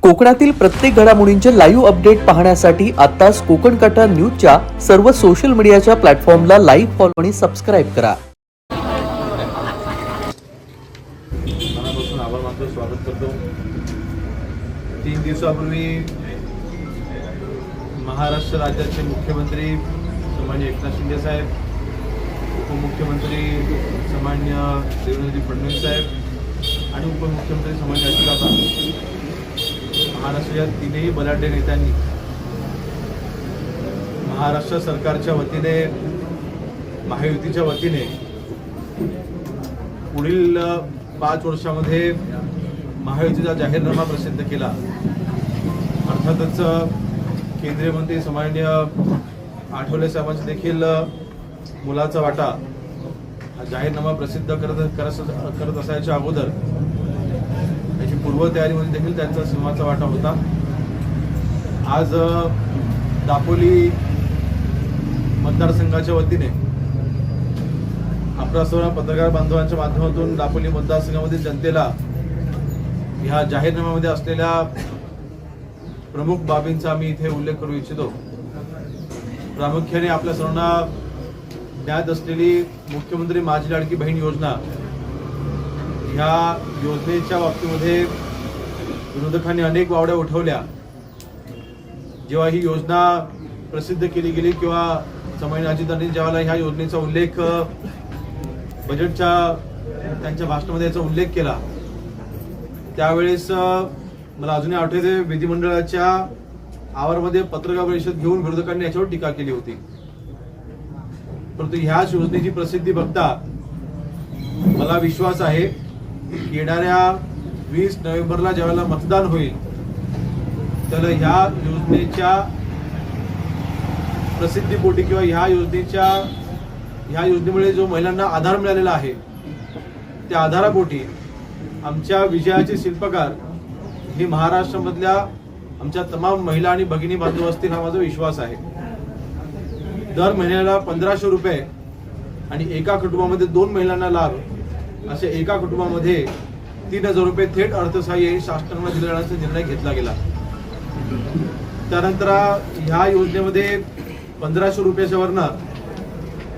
कोकणातील प्रत्येक घडामोडींचे लाईव्ह अपडेट पाहण्यासाठी आताच कोकण कटा न्यूजच्या सर्व सोशल मीडियाच्या प्लॅटफॉर्मला लाईक, फॉलो आणि सबस्क्राईब करा. मनापासून आभार मानतो, स्वागत करतो. 3 दिवसापूर्वी महाराष्ट्र राज्याचे मुख्यमंत्री सन्मान्य एकनाथ शिंदे साहेब, उपमुख्यमंत्री सन्मान्य देवेंद्रजी फडणवीस साहेब आणि उपमुख्यमंत्री सन्मान्य अजितदादा, महाराष्ट्राच्या तीनही बलाढ्य नेत्यांनी महाराष्ट्र सरकारच्या वतीने, महायुतीच्या वतीने पुढील 5 वर्षामध्ये महायुतीचा जाहीरनामा प्रसिद्ध केला. अर्थातच केंद्रीय मंत्री सन्माननीय आठवले साहेबांचा देखील मुलाचा वाटा हा जाहीरनामा प्रसिद्ध करत असायच्या अगोदर त्याची पूर्वतयारीमध्ये देखील त्यांचा सिंहाचा वाटा होता. आज दापोली मतदारसंघाच्या वतीने आपल्या सर्व पत्रकार बांधवांच्या माध्यमातून दापोली मतदारसंघामधील जनतेला ह्या जाहीरनाम्यामध्ये असलेल्या प्रमुख बाबींचा मी इथे उल्लेख करू इच्छितो. प्रामुख्याने आपल्या सर्वांना ज्ञात असलेली मुख्यमंत्री माझी लाडकी बहीण योजना, ह्या योजनेच्या बाबतीमध्ये विरोधकांनी अनेक वावड्या उठवल्या. जेव्हा ही योजना प्रसिद्ध केली गेली किंवा सन्माननीय अजितदादांनी ज्यावेळेला ह्या योजनेचा उल्लेख बजेटच्या त्यांच्या भाषणामध्ये याचा उल्लेख केला, त्यावेळेस मला अजूनही आठवते विधिमंडळाच्या आवारामध्ये पत्रकार परिषद घेऊन विरोधकांनी याच्यावर टीका केली होती. परंतु ह्याच योजनेची प्रसिद्धी बघता मला विश्वास आहे की येणाऱ्या 20 नोव्हेंबरला ज्यावेळेला मतदान होईल त्याला ह्या योजनेच्या प्रसिद्धीपोटी किंवा ह्या योजनेमुळे जो महिलांना आधार मिळालेला आहे त्या आधारापोटी आमच्या विजयाचे शिल्पकार ही महाराष्ट्रामधल्या आमच्या तमाम महिला आणि भगिनी बांधव असतील, हा माझा विश्वास आहे. दर महिन्याला 1500 रुपये आणि एका कुटुंबामध्ये 2 महिलांना लाभ, असे एका कुटुंबामध्ये 3000 रुपये थेट अर्थसहाय्य शासनाला दिल्याचा निर्णय घेतला गेला. त्यानंतर ह्या योजनेमध्ये 1500 रुपयाच्या वरनं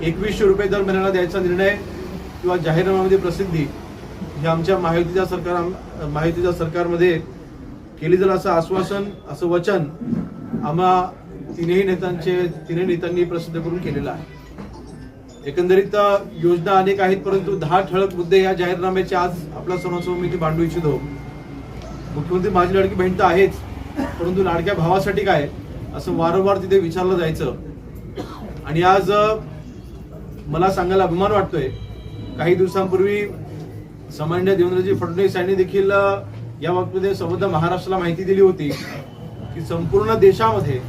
2100 रुपये दर महिन्याला द्यायचा निर्णय किंवा जाहीरनाम्यामध्ये प्रसिद्धी हे आमच्या महायुतीच्या सरकारमध्ये केली जाईल असं आश्वासन, असं वचन आम्हा तिन्ही नेत्यांनी प्रसिद्ध करून केलेलं आहे. एकंदरीत योजना अनेक आहेत, परंतु 10 ठळक मुद्दे या जाहीरनाम्याचे आज आपल्या सर्वांसमोर मी मांडू इच्छितो. मुख्यमंत्री माझी लाडकी बहीण तर आहेच, परंतु लाडक्या भावासाठी काय असं वारंवार तिथे विचारलं जायचं. आणि आज मला सांगायला अभिमान वाटतोय, काही दिवसांपूर्वी सन्माननीय देवेंद्रजी फडणवीस यांनी देखील या बाबतीमध्ये संबंध महाराष्ट्राला माहिती दिली होती की संपूर्ण देशामध्ये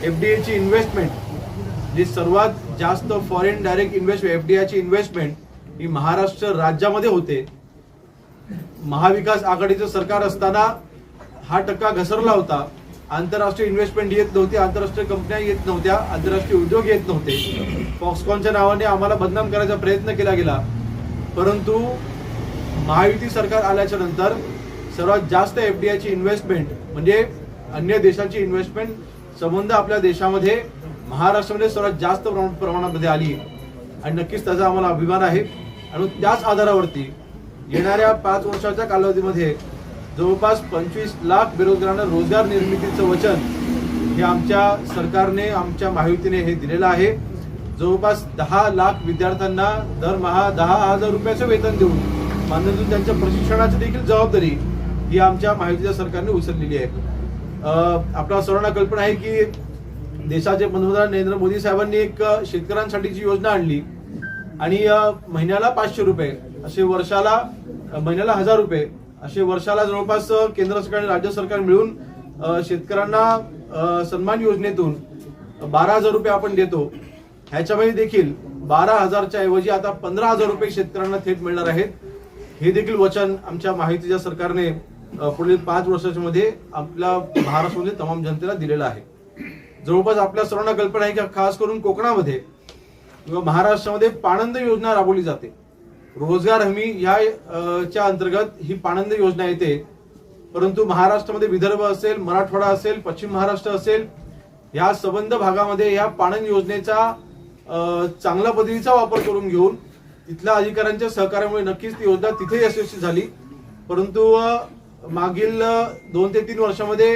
एफडीआयची इन्व्हेस्टमेंट, जी सर्वात जास्त फॉरेन डायरेक्ट इन्व्हेस्टमेंट एफडीआयची इन्व्हेस्टमेंट ही महाराष्ट्र राज्यामध्ये होते. महाविकास आघाडीचं सरकार असताना हा टक्का घसरला होता. आंतरराष्ट्रीय इन्व्हेस्टमेंट येत नव्हती, आंतरराष्ट्रीय कंपन्या येत नव्हत्या, आंतरराष्ट्रीय उद्योग येत नव्हते. फॉक्सकॉनच्या नावाने आम्हाला बदनाम करायचा प्रयत्न केला गेला. परंतु महायुती सरकार आल्याच्या नंतर सर्वात जास्त एफडीआयची इन्व्हेस्टमेंट म्हणजे अन्य देशाची इन्व्हेस्टमेंट संबंध आपल्या देशामध्ये महाराष्ट्रामध्ये सर्वात जास्त प्रमाणामध्ये आली आणि नक्कीच त्याचा आम्हाला अभिमान आहे. आणि त्याच आधारावरती येणाऱ्या 5 वर्षाच्या कालावधीमध्ये जवळपास 25 लाख बेरोजगारांना रोजगार निर्मितीचं वचन हे आमच्या सरकारने, आमच्या महायुतीने हे दिलेलं आहे. जवळपास 10 लाख विद्यार्थ्यांना दरमहा 10,000 रुपयाचं वेतन देऊन मान्यतून त्यांच्या प्रशिक्षणाची देखील जबाबदारी ही आमच्या महायुतीच्या सरकारने उचललेली आहे. आपल्या सर्वांना कल्पना आहे की देशाचे पंतप्रधान नरेंद्र मोदी साहेबांनी एक शेतकऱ्यांसाठीची योजना आणली आणि महिन्याला 500 रुपये असे, वर्षाला महिन्याला 1000 रुपये असे, वर्षाला जवळपास केंद्र सरकार आणि राज्य सरकार मिळून शेतकऱ्यांना सन्मान योजनेतून 12,000 रुपये आपण देतो. ह्याच्यामध्ये देखील 12,000च्या ऐवजी आता 15,000 रुपये शेतकऱ्यांना थेट मिळणार आहेत. हे देखील वचन आमच्या महायुतीच्या सरकारने पुढील 5 वर्षाच्या मध्ये आपल्या महाराष्ट्रामध्ये तमाम जनतेला दिलेलं आहे. जवळपास आपल्या सर्वांना कल्पना आहे की खास करून कोकणामध्ये किंवा महाराष्ट्रामध्ये पाणंद योजना राबवली जाते. रोजगार हमी च्या अंतर्गत ही पाणंद योजना येते. परंतु महाराष्ट्रामध्ये विदर्भ असेल, मराठवाडा असेल, पश्चिम महाराष्ट्र असेल, या संबंध भागामध्ये या पाणंद योजनेचा चांगल्या पद्धतीचा वापर करून घेऊन तिथल्या अधिकाऱ्यांच्या सहकार्यामुळे नक्कीच ती योजना तिथे यशस्वी झाली. परंतु मागील 2 ते 3 वर्षामध्ये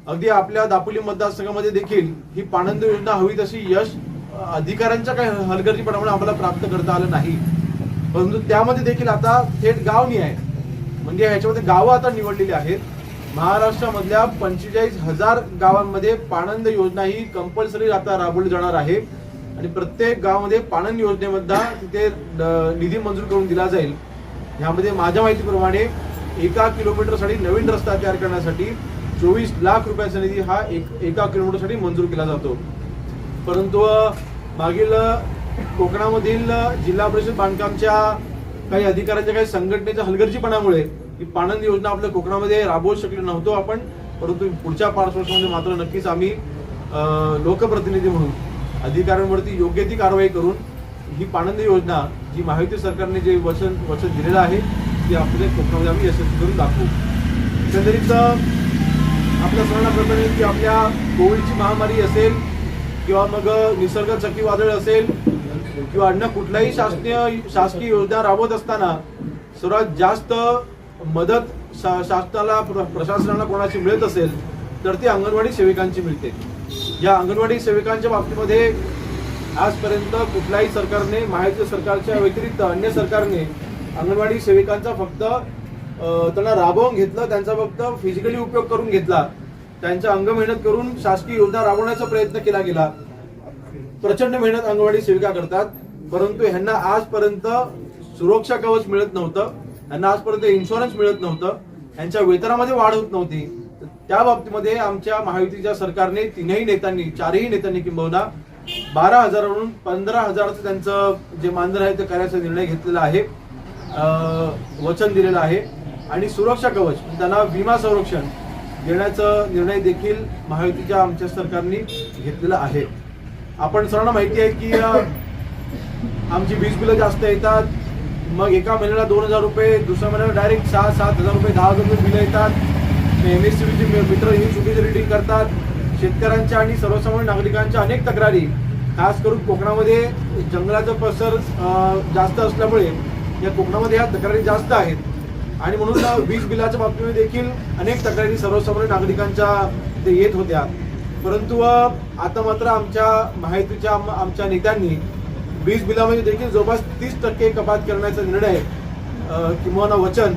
अगदी आपल्या दापोली मतदारसंघामध्ये देखील ही पाणंद योजना हवी तशी यश अधिकाऱ्यांच्या काही हलगर्जीपणामुळे आम्हाला प्राप्त करता आलं नाही. परंतु त्यामध्ये देखील आता थेट गावनी आहे, म्हणजे ह्याच्यामध्ये गावं आता निवडलेली आहेत. महाराष्ट्रामधल्या 45,000 गावांमध्ये पाणंद योजना ही कंपल्सरी आता राबवली जाणार आहे आणि प्रत्येक गावामध्ये पाणंद योजनेमध्ये तिथे निधी मंजूर करून दिला जाईल. ह्यामध्ये माझ्या माहितीप्रमाणे 1 किलोमीटरसाठी नवीन रस्ता तयार करण्यासाठी 24 लाख रुपयाचा निधी हा 1 किलोमीटरसाठी मंजूर केला जातो. परंतु मागील कोकणामधील जिल्हा परिषद बांधकामच्या काही अधिकाऱ्यांच्या काही संघटनेच्या हलगर्जीपणामुळे ही पाणंद योजना आपल्या कोकणामध्ये राबवू शकलो नव्हतो आपण. परंतु पुढच्या 5 वर्षामध्ये मात्र नक्कीच आम्ही लोकप्रतिनिधी म्हणून अधिकाऱ्यांवरती योग्य ती कारवाई करून ही पाणंद योजना जी महायुती सरकारने जे वचन दिलेलं आहे ती आपल्या कोकणामध्ये आम्ही यशस्वी करून दाखवू. एकंदरीत आपल्या सर्वांना प्रश्न आहे की आपल्या कोविडची महामारी असेल किंवा मग निसर्ग चक्रीवादळ असेल किंवा अन्य कुठल्याही शासकीय योजना राबवत असताना सर्वात जास्त मदत शासनाला प्रशासनाला कोणाची मिळत असेल तर ती अंगणवाडी सेविकांची मिळते. या अंगणवाडी सेविकांच्या बाबतीमध्ये आजपर्यंत कुठल्याही सरकारने महायुती सरकारच्या व्यतिरिक्त अन्य सरकारने अंगणवाडी सेविकांचा फक्त त्यांना राबवून घेतलं, त्यांचा फक्त फिजिकली उपयोग करून घेतला, त्यांचा अंग मेहनत करून शासकीय योजना राबवण्याचा प्रयत्न केला गेला. प्रचंड मेहनत अंगणवाडी सेविका करतात, परंतु ह्यांना आजपर्यंत सुरक्षा कवच मिळत नव्हतं, ह्यांना आजपर्यंत इन्शुरन्स मिळत नव्हतं, यांच्या वेतनामध्ये वाढ होत नव्हती. त्या बाबतीमध्ये आमच्या महायुतीच्या सरकारने 4ही नेत्यांनी किंबहुना 12,000 वरून 15,000चं त्यांचं जे मानधन आहे ते करायचा निर्णय घेतलेला आहे, वचन दिलेलं आहे. आणि सुरक्षा कवच त्यांना विमा संरक्षण देण्याचा निर्णय देखील महायुतीच्या आमच्या सरकारने घेतलेला आहे. आपण सर्वांना माहिती आहे की आमची वीज बिलं जास्त येतात, मग एका महिन्याला 2,000 रुपये, दुसऱ्या महिन्याला डायरेक्ट 6,000-7,000 रुपये, 10,000 रुपये बिलं येतात. MSCBचे मीटर ही चुकीची रिडिंग करतात. शेतकऱ्यांच्या आणि सर्वसामान्य नागरिकांच्या अनेक तक्रारी, खास करून कोकणामध्ये जंगलाचा पसर जास्त असल्यामुळे या कोकणामध्ये ह्या तक्रारी जास्त आहेत आणि म्हणून वीज बिलाच्या बाबतीमध्ये देखील अनेक तक्रारी सर्वसामान्य नागरिकांच्या ते येत होत्या. परंतु आता मात्र आमच्या महायुतीच्या आमच्या नेत्यांनी वीज बिलामध्ये देखील जवळपास 30% कपात करण्याचा निर्णय किंवा वचन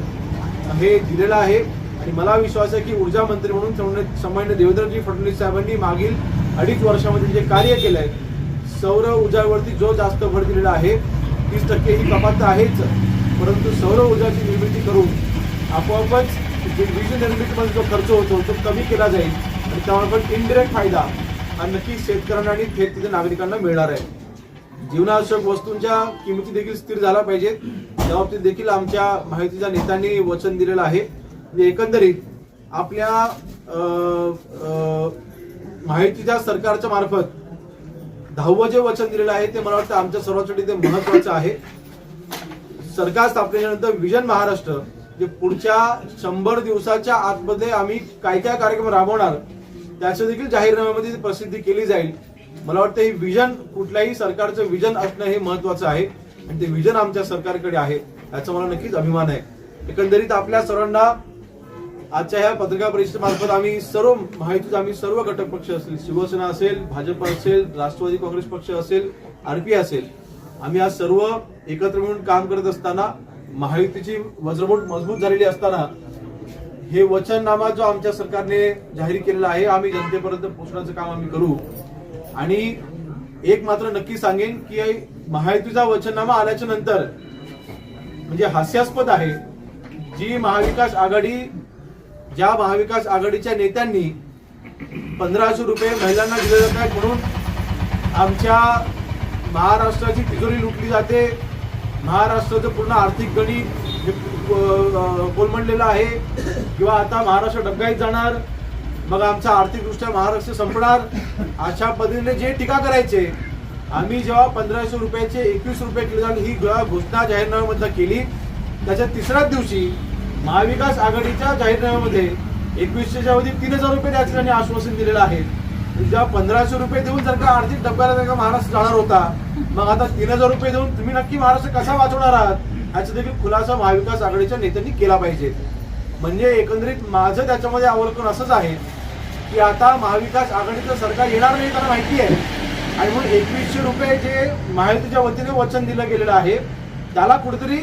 हे दिलेलं आहे. आणि मला विश्वास आहे की ऊर्जा मंत्री म्हणून सन्माननीय देवेंद्रजी फडणवीस साहेबांनी मागील 2.5 वर्षामध्ये जे कार्य केलंय, सौर ऊर्जावरती जो जास्त भर दिलेला आहे, 30% ही कपात आहेच, परंतु सौर ऊर्जाची निर्मिती करून आपोआपच जे वीज निर्मितीमध्ये जो खर्च होतो तो कमी केला जाईल आणि त्यामुळे इनडिरेक्ट फायदा हा नक्कीच शेतकऱ्यांना आणि थेट तिथे नागरिकांना मिळणार आहे. जीवनावश्यक वस्तूंच्या किमती देखील स्थिर झाल्या पाहिजेत, त्या बाबतीत देखील आमच्या महायुतीच्या नेत्यांनी वचन दिलेलं आहे. एकंदरीत आपल्या महायुतीच्या सरकारच्या मार्फत 10वं जे वचन दिलेलं आहे ते मला वाटतं आमच्या सर्वांसाठी ते महत्वाचं आहे. सरकार स्थापनेनंतर विजन महाराष्ट्र जे पुढच्या 100 दिवसाच्या आतमध्ये आम्ही काय कार्यक्रम राबवणार त्याचं देखील जाहीरनाम्यामध्ये प्रसिद्धी केली जाईल. मला वाटतं हे विजन कुठल्याही सरकारचं विजन असणं हे महत्वाचं आहे आणि ते विजन आमच्या सरकारकडे आहे याचा मला नक्कीच अभिमान आहे. एकंदरीत आपल्या सर्वांना आजच्या ह्या पत्रकार परिषदेमार्फत आम्ही सर्व महायुतीचे आम्ही सर्व घटक पक्ष असतील, शिवसेना असेल, भाजप असेल, राष्ट्रवादी काँग्रेस पक्ष असेल, RP असेल, आम्ही आज सर्व एकत्र मिळून काम करत असताना महायुतीची वज्रमूठ मजबूत झालेली असताना हे वचननामा जो आमच्या सरकारने जाहीर केलेला आहे आम्ही जनतेपर्यंत पोहोचण्याचं काम आम्ही करू. आणि एक मात्र नक्की सांगेन की महायुतीचा वचननामा आल्याच्या नंतर म्हणजे हास्यास्पद आहे जी महाविकास आघाडी ज्या महाविकास आघाडीच्या नेत्यांनी 1,500 रुपये महिलांना दिले जात आहेत म्हणून आमच्या महाराष्ट्राची तिजोरी लुटली जाते, महाराष्ट्राचं पूर्ण आर्थिक गणित कोलमडलेलं आहे किंवा आता महाराष्ट्र डबघाईत जाणार, मग आमचा आर्थिकदृष्ट्या महाराष्ट्र संपणार, अशा पद्धतीने जे टीका करायचे आम्ही जेव्हा 1,500 रुपयाचे 21 रुपये केले जाईल ही घोषणा जाहीरनाम्यामध्ये केली त्याच्या 3ऱ्याच दिवशी महाविकास आघाडीच्या जाहीरनाम्यामध्ये 2100च्या अवधीत 3000 रुपये द्यायचं त्यांनी आश्वासन दिलेलं आहे. ज्या 1500 रुपये देऊन जर का आर्थिक डब्याला जर का महाराष्ट्र जाणार होता, मग आता 3000 रुपये देऊन तुम्ही नक्की महाराष्ट्र कसा वाचवणार आहात याचा देखील खुलासा महाविकास आघाडीच्या नेत्यांनी केला पाहिजे. म्हणजे एकंदरीत माझं त्याच्यामध्ये अवलोकन असंच आहे की आता महाविकास आघाडीचं सरकार येणार नाही त्यांना माहिती आहे, आणि म्हणून 2100 रुपये जे महायुतीच्या वतीने वचन दिलं गेलेलं आहे त्याला कुठेतरी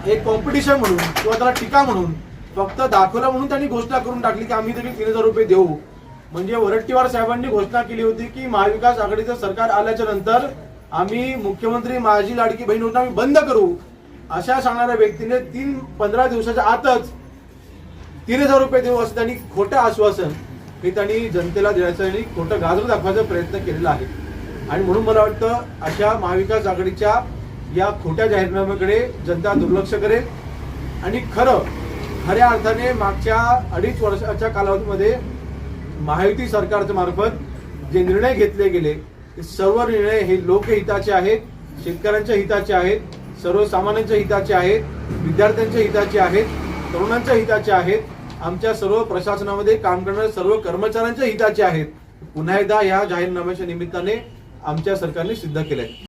एक कॉम्पिटिशन म्हणून किंवा त्याला टीका म्हणून फक्त दाखवलं म्हणून त्यांनी घोषणा करून टाकली की आम्ही देखील 3000 रुपये देऊ. म्हणजे वरट्टीवार साहेबांनी घोषणा केली होती की महाविकास आघाडीचं सरकार आल्याच्या नंतर आम्ही मुख्यमंत्री माझी लाडकी बहीण योजना आम्ही बंद करू, अशा सांगणाऱ्या व्यक्तीने 15 दिवसाच्या आतच 3000 रुपये देऊ असं त्यांनी खोटं आश्वासन हे त्यांनी जनतेला देण्याचं आणि खोटं गाजर दाखवायचा प्रयत्न केलेला आहे. आणि म्हणून मला वाटतं अशा महाविकास आघाडीच्या या खोट्या जाहीरनाम्याकडे जनता दुर्लक्ष करेल आणि खऱ्या अर्थाने मागच्या 2.5 वर्षाच्या कालावधीमध्ये महायुती सरकारच्या मार्फत जे निर्णय घेतले गेले ते सर्व निर्णय हे लोकहिताचे आहेत, शेतकऱ्यांच्या हिताचे आहेत, सर्वसामान्यांच्या हिताचे आहेत, विद्यार्थ्यांच्या हिताचे आहेत, तरुणांच्या हिताचे आहेत, आमच्या सर्व प्रशासनामध्ये काम करणाऱ्या सर्व कर्मचाऱ्यांच्या हिताचे आहेत. पुन्हा एकदा या जाहीरनाम्याच्या निमित्ताने आमच्या सरकारने सिद्ध केलंय.